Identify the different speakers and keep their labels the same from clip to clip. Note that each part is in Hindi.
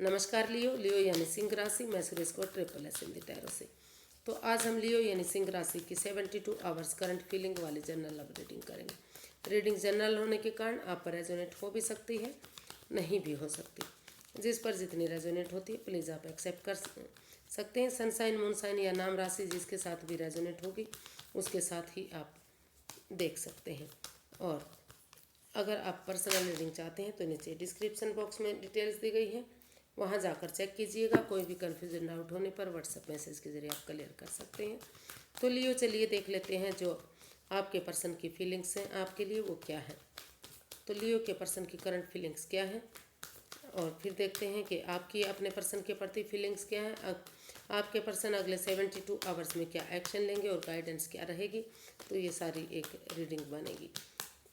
Speaker 1: नमस्कार लियो। लियो यानी सिंह राशि। मैं सुरेश को ट्रिपल एस हिंदी टैरो से। तो आज हम लियो यानी सिंह राशि की 72 आवर्स करंट फीलिंग वाली जनरल लव रीडिंग करेंगे। रीडिंग जनरल होने के कारण आप पर रेजोनेट हो भी सकती है, नहीं भी हो सकती। जिस पर जितनी रेजोनेट होती है प्लीज़ आप एक्सेप्ट कर सकते हैं। सनसाइन, मूनसाइन या नाम राशि जिसके साथ भी रेजोनेट होगी उसके साथ ही आप देख सकते हैं। और अगर आप पर्सनल रीडिंग चाहते हैं तो नीचे डिस्क्रिप्शन बॉक्स में डिटेल्स दी गई है, वहाँ जाकर चेक कीजिएगा। कोई भी कन्फ्यूजन डाउट होने पर व्हाट्सएप मैसेज के जरिए आप क्लियर कर सकते हैं। तो लियो चलिए देख लेते हैं जो आपके पर्सन की फीलिंग्स हैं आपके लिए वो क्या है। तो लियो के पर्सन की करंट फीलिंग्स क्या है और फिर देखते हैं कि आपकी अपने पर्सन के प्रति फीलिंग्स क्या है। आपके पर्सन अगले 72 आवर्स में क्या एक्शन लेंगे और गाइडेंस क्या रहेगी, तो ये सारी एक रीडिंग बनेगी।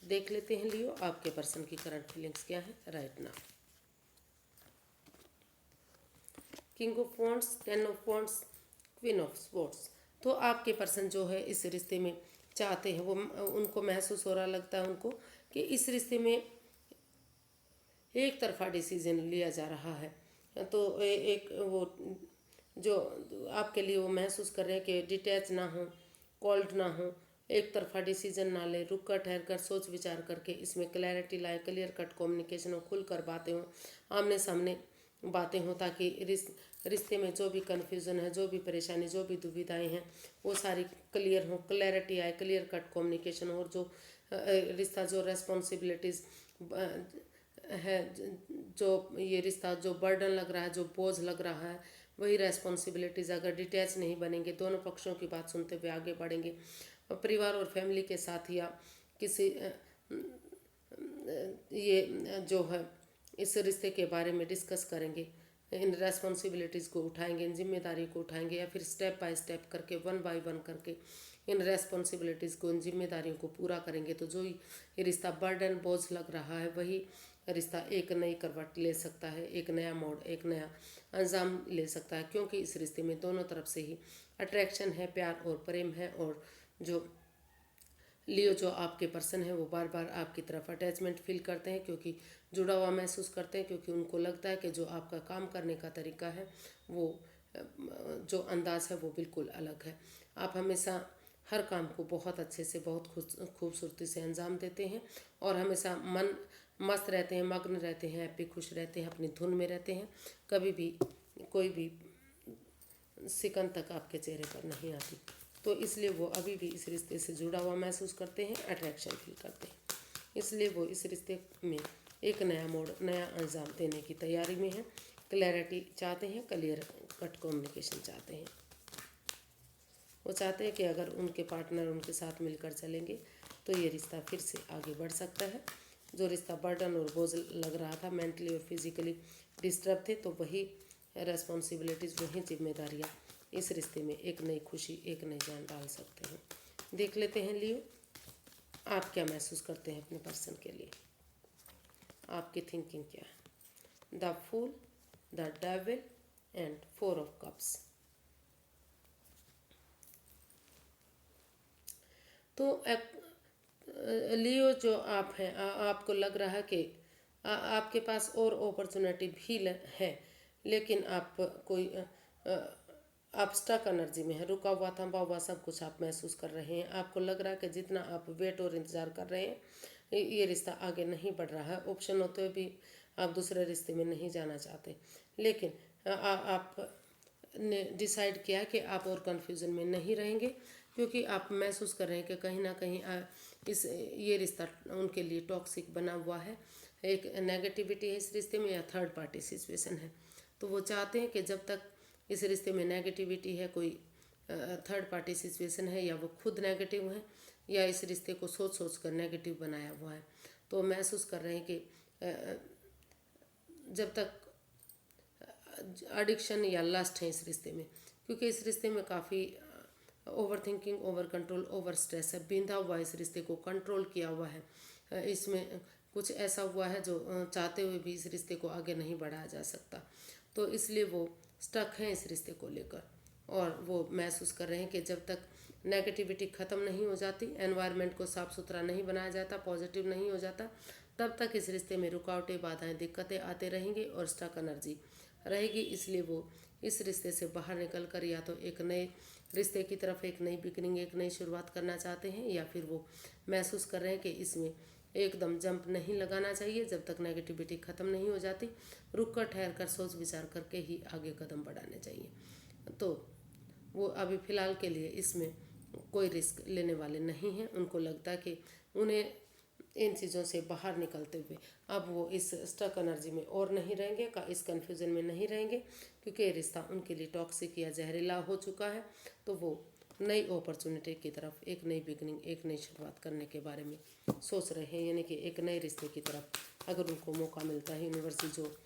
Speaker 1: देख लेते हैं लियो आपके पर्सन की करंट फीलिंग्स क्या है right now. King of wands, 10 of wands, queen of swords. तो आपके पर्सन जो है इस रिश्ते में चाहते हैं, वो उनको महसूस हो रहा लगता है उनको कि इस रिश्ते में एक तरफा डिसीजन लिया जा रहा है। तो एक वो जो आपके लिए वो महसूस कर रहे हैं कि डिटैच ना हो, कोल्ड ना हो, एक तरफा डिसीजन ना ले, रुक कर ठहर कर सोच विचार करके इसमें क्लैरिटी लाए, क्लियर कट कम्युनिकेशन हो, खुल कर बातें हों, आमने सामने बातें हों, ताकि रिश्ते में जो भी कन्फ्यूज़न है, जो भी परेशानी, जो भी दुविधाएं हैं वो सारी क्लियर हो, क्लैरिटी आए, क्लियर कट कम्युनिकेशन हो। और जो रिश्ता, जो रेस्पॉन्सिबिलिटीज़ है, जो ये रिश्ता जो बर्डन लग रहा है, जो बोझ लग रहा है, वही रेस्पॉन्सिबिलिटीज़ अगर डिटैच नहीं बनेंगे, दोनों पक्षों की बात सुनते हुए आगे बढ़ेंगे, परिवार और फैमिली के साथ या किसी ये जो है इस रिश्ते के बारे में डिस्कस करेंगे, इन रेस्पॉन्सिबिलिटीज़ को उठाएंगे, इन जिम्मेदारी को उठाएंगे, या फिर स्टेप बाय स्टेप करके, वन बाय वन करके इन रेस्पॉन्सिबिलिटीज़ को, इन जिम्मेदारियों को पूरा करेंगे। तो जो ये रिश्ता बर्डन, बोझ लग रहा है, वही रिश्ता एक नई करवट ले सकता है, एक नया मोड़, एक नया अंजाम ले सकता है। क्योंकि इस रिश्ते में दोनों तरफ से ही अट्रैक्शन है, प्यार और प्रेम है। और जो लियो जो आपके पर्सन है वो बार बार आपकी तरफ अटैचमेंट फील करते हैं, क्योंकि जुड़ा हुआ महसूस करते हैं, क्योंकि उनको लगता है कि जो आपका काम करने का तरीका है, वो जो अंदाज है वो बिल्कुल अलग है। आप हमेशा हर काम को बहुत अच्छे से, बहुत खूबसूरती से अंजाम देते हैं और हमेशा मन मस्त रहते हैं, मग्न रहते हैं, हैप्पी, खुश रहते हैं, अपनी धुन में रहते हैं। कभी भी कोई भी सिकन तक आपके चेहरे पर नहीं आती। तो इसलिए वो अभी भी इस रिश्ते से जुड़ा हुआ महसूस करते हैं, अट्रैक्शन फील करते हैं। इसलिए वो इस रिश्ते में एक नया मोड़, नया अंजाम देने की तैयारी में है। क्लैरिटी चाहते हैं, क्लियर कट कम्युनिकेशन चाहते हैं। वो चाहते हैं कि अगर उनके पार्टनर उनके साथ मिलकर चलेंगे तो ये रिश्ता फिर से आगे बढ़ सकता है। जो रिश्ता बर्डन और बोझ लग रहा था, मेंटली और फिजिकली डिस्टर्ब थे, तो वही रेस्पॉन्सिबिलिटीज़, वही जिम्मेदारियाँ इस रिश्ते में एक नई खुशी, एक नई जान डाल सकते हैं। देख लेते हैं लियो आप क्या महसूस करते हैं अपने पर्सन के लिए, आपकी थिंकिंग क्या है। The fool, the devil and 4 of cups. तो लियो जो आप हैं, आपको लग रहा है कि आपके पास और अपॉर्चुनिटी भी है, लेकिन आप कोई आप स्टक एनर्जी में है, रुका हुआ, थमा हुआ सब कुछ आप महसूस कर रहे हैं। आपको लग रहा है कि जितना आप वेट और इंतज़ार कर रहे हैं ये रिश्ता आगे नहीं बढ़ रहा है। ऑप्शन होते हुए भी आप दूसरे रिश्ते में नहीं जाना चाहते, लेकिन आप ने डिसाइड किया कि आप और कन्फ्यूज़न में नहीं रहेंगे, क्योंकि आप महसूस कर रहे हैं कि कहीं ना कहीं इस ये रिश्ता उनके लिए टॉक्सिक बना हुआ है, एक नेगेटिविटी है इस रिश्ते में, या थर्ड पार्टी सिचुएशन है। तो वो चाहते हैं कि जब तक इस रिश्ते में नेगेटिविटी है, कोई थर्ड पार्टी सिचुएशन है, या वो खुद नेगेटिव है, या इस रिश्ते को सोच सोच कर नेगेटिव बनाया हुआ है, तो महसूस कर रहे हैं कि जब तक एडिक्शन या लस्ट है इस रिश्ते में, क्योंकि इस रिश्ते में काफ़ी over thinking, over control, over stress है, बिंधा हुआ इस रिश्ते को कंट्रोल किया हुआ है। इसमें कुछ ऐसा हुआ है जो चाहते हुए भी इस रिश्ते को आगे नहीं बढ़ाया जा सकता। तो इसलिए वो स्टक हैं इस रिश्ते को लेकर, और वो महसूस कर रहे हैं कि जब तक नेगेटिविटी ख़त्म नहीं हो जाती, एनवायरनमेंट को साफ़ सुथरा नहीं बनाया जाता, पॉजिटिव नहीं हो जाता, तब तक इस रिश्ते में रुकावटें, बाधाएं, दिक्कतें आते रहेंगी और स्टक एनर्जी रहेगी, इसलिए वो इस रिश्ते से बाहर निकल कर या तो एक नए रिश्ते की तरफ, एक नई बिगनिंग, एक नई शुरुआत करना चाहते हैं, या फिर वो महसूस कर रहे हैं कि इसमें एकदम जंप नहीं लगाना चाहिए जब तक नेगेटिविटी ख़त्म नहीं हो जाती। रुक कर, ठहर कर, सोच विचार करके ही आगे कदम बढ़ाने चाहिए। तो वो अभी फ़िलहाल के लिए इसमें कोई रिस्क लेने वाले नहीं हैं। उनको लगता है कि उन्हें इन चीज़ों से बाहर निकलते हुए अब वो इस स्टक एनर्जी में और नहीं रहेंगे, इस कन्फ्यूज़न में नहीं रहेंगे, क्योंकि ये रिश्ता उनके लिए टॉक्सिक या जहरीला हो चुका है। तो वो नई अपॉर्चुनिटी की तरफ, एक नई बिगनिंग, एक नई शुरुआत करने के बारे में सोच रहे हैं, यानी कि एक नए रिश्ते की तरफ अगर उनको मौका मिलता है, यूनिवर्सिटी जो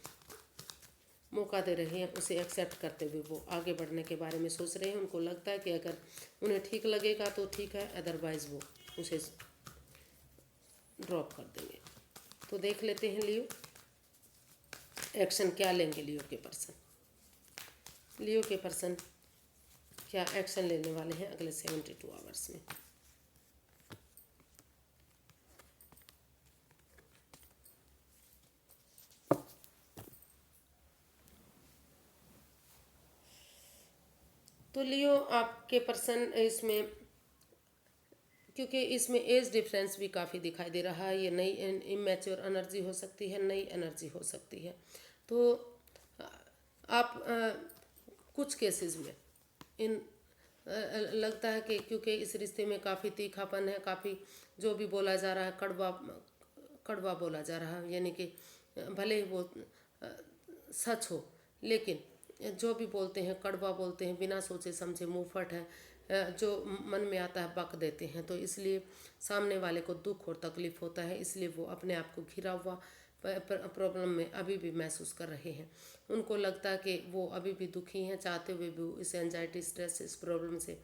Speaker 1: मौका दे रहे हैं उसे एक्सेप्ट करते हुए वो आगे बढ़ने के बारे में सोच रहे हैं। उनको लगता है कि अगर उन्हें ठीक लगेगा तो ठीक है, अदरवाइज़ वो उसे ड्रॉप कर देंगे। तो देख लेते हैं लियो एक्शन क्या लेंगे। लियो के पर्सन क्या एक्शन लेने वाले हैं अगले 72 आवर्स में। तो लियो आपके पर्सन इसमें, क्योंकि इसमें एज डिफरेंस भी काफ़ी दिखाई दे रहा है, ये नई इमेच्योर एनर्जी हो सकती है, नई एनर्जी हो सकती है। तो आप कुछ केसेस में इन लगता है कि क्योंकि इस रिश्ते में काफ़ी तीखापन है, काफ़ी जो भी बोला जा रहा है कड़वा कड़वा बोला जा रहा है, यानी कि भले ही वो सच हो, लेकिन जो भी बोलते हैं कड़वा बोलते हैं, बिना सोचे समझे, मुंहफट है, जो मन में आता है बक देते हैं। तो इसलिए सामने वाले को दुख और तकलीफ होता है, इसलिए वो अपने आप को घिरा हुआ प्रॉब्लम में अभी भी महसूस कर रहे हैं। उनको लगता है कि वो अभी भी दुखी हैं, चाहते हुए भी इस एंजाइटी, स्ट्रेस, इस प्रॉब्लम से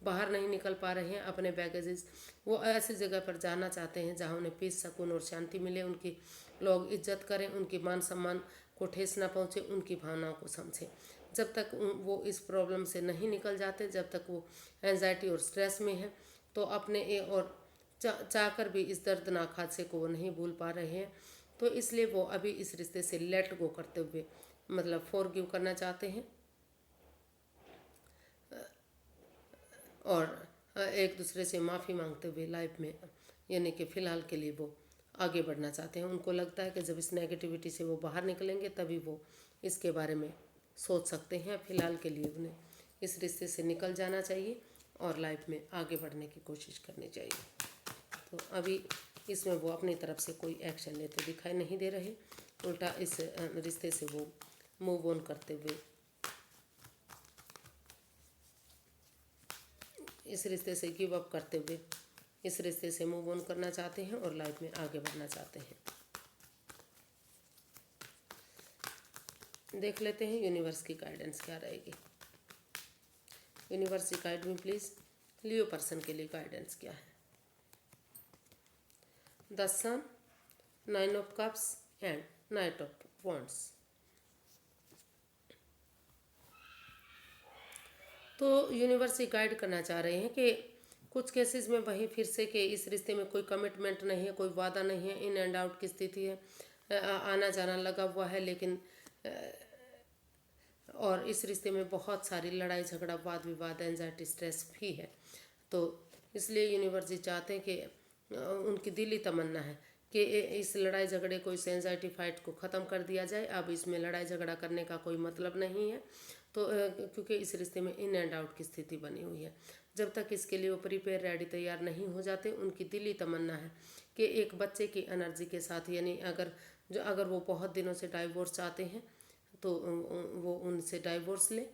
Speaker 1: बाहर नहीं निकल पा रहे हैं। अपने बैगेजेस वो ऐसी जगह पर जाना चाहते हैं जहाँ उन्हें पीस, सुकून और शांति मिले, उनकी लोग इज्जत करें, उनकी मान सम्मान को ठेस ना पहुँचे, उनकी भावनाओं को समझें। जब तक वो इस प्रॉब्लम से नहीं निकल जाते, जब तक वो एंजाइटी और स्ट्रेस में है, तो अपने और चाहकर भी इस दर्दनाक हादसे को वो नहीं भूल पा रहे हैं। तो इसलिए वो अभी इस रिश्ते से लेट गो करते हुए, मतलब फॉरगिव करना चाहते हैं, और एक दूसरे से माफ़ी मांगते हुए लाइफ में, यानी कि फ़िलहाल के लिए वो आगे बढ़ना चाहते हैं। उनको लगता है कि जब इस नेगेटिविटी से वो बाहर निकलेंगे तभी वो इसके बारे में सोच सकते हैं। फ़िलहाल के लिए उन्हें इस रिश्ते से निकल जाना चाहिए और लाइफ में आगे बढ़ने की कोशिश करनी चाहिए। तो अभी इसमें वो अपनी तरफ से कोई एक्शन लेते दिखाई नहीं दे रहे, उल्टा इस रिश्ते से वो मूव ऑन करते हुए, इस रिश्ते से गिव अप करते हुए इस रिश्ते से मूव ऑन करना चाहते हैं और लाइफ में आगे बढ़ना चाहते हैं। देख लेते हैं यूनिवर्स की गाइडेंस क्या रहेगी। यूनिवर्स की गाइड में प्लीज़ लियो पर्सन के लिए गाइडेंस क्या है। The sun, 9 of cups and knight of wands. तो यूनिवर्स ये गाइड करना चाह रहे हैं कि कुछ केसेस में वही फिर से कि इस रिश्ते में कोई कमिटमेंट नहीं है, कोई वादा नहीं है, इन एंड आउट की स्थिति है, आना जाना लगा हुआ है, लेकिन और इस रिश्ते में बहुत सारी लड़ाई झगड़ा, वाद विवाद, एंजाइटी, स्ट्रेस भी है। तो इसलिए यूनिवर्स जी चाहते हैं कि उनकी दिली तमन्ना है कि इस लड़ाई झगड़े को, इस एंजाइटी फाइट को ख़त्म कर दिया जाए। अब इसमें लड़ाई झगड़ा करने का कोई मतलब नहीं है। तो क्योंकि इस रिश्ते में इन एंड आउट की स्थिति बनी हुई है, जब तक इसके लिए वो प्रिपेयर, रेडी, तैयार नहीं हो जाते, उनकी दिली तमन्ना है कि एक बच्चे की एनर्जी के साथ, यानी अगर वो बहुत दिनों से डाइवोर्स चाहते हैं तो वो उनसे डाइवोर्स ले,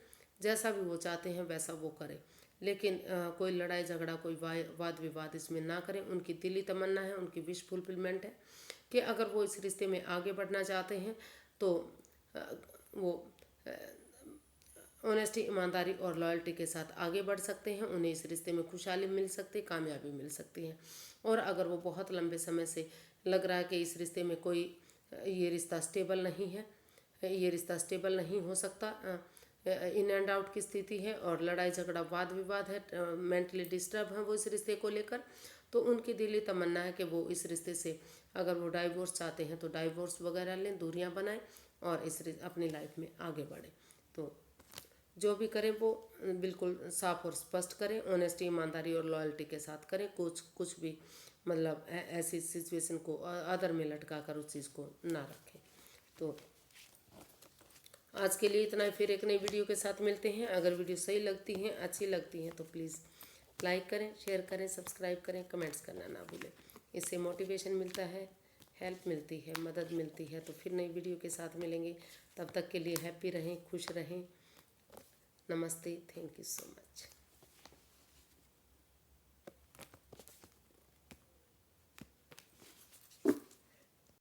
Speaker 1: जैसा भी वो चाहते हैं वैसा वो करें, लेकिन कोई लड़ाई झगड़ा, कोई वाद विवाद इसमें ना करें। उनकी दिली तमन्ना है, उनकी विश फुलफिलमेंट है कि अगर वो इस रिश्ते में आगे बढ़ना चाहते हैं तो वो ऑनेस्टी, ईमानदारी और लॉयल्टी के साथ आगे बढ़ सकते हैं। उन्हें इस रिश्ते में खुशहाली मिल सकती है, कामयाबी मिल सकती है। और अगर वो बहुत लंबे समय से लग रहा है कि इस रिश्ते में कोई, ये रिश्ता स्टेबल नहीं है, ये रिश्ता स्टेबल नहीं हो सकता, इन एंड आउट की स्थिति है और लड़ाई झगड़ा, वाद विवाद है, मेंटली डिस्टर्ब है वो इस रिश्ते को लेकर, तो उनकी दिली तमन्ना है कि वो इस रिश्ते से, अगर वो डाइवोर्स चाहते हैं तो डाइवोर्स वगैरह लें, दूरियां बनाएं और अपनी लाइफ में आगे बढ़ें। तो जो भी करें वो बिल्कुल साफ और स्पष्ट करें, ऑनेस्टी, ईमानदारी और लॉयल्टी के साथ करें। कुछ भी मतलब ऐसी सिचुएशन को अदर में लटका कर उस चीज़ को ना रखें। तो आज के लिए इतना ही, फिर एक नई वीडियो के साथ मिलते हैं। अगर वीडियो सही लगती हैं, अच्छी लगती हैं तो प्लीज़ लाइक करें, शेयर करें, सब्सक्राइब करें, कमेंट्स करना ना भूलें। इससे मोटिवेशन मिलता है, हेल्प मिलती है, मदद मिलती है। तो फिर नई वीडियो के साथ मिलेंगे, तब तक के लिए हैप्पी रहें, खुश रहें। नमस्ते, थैंक यू सो मच।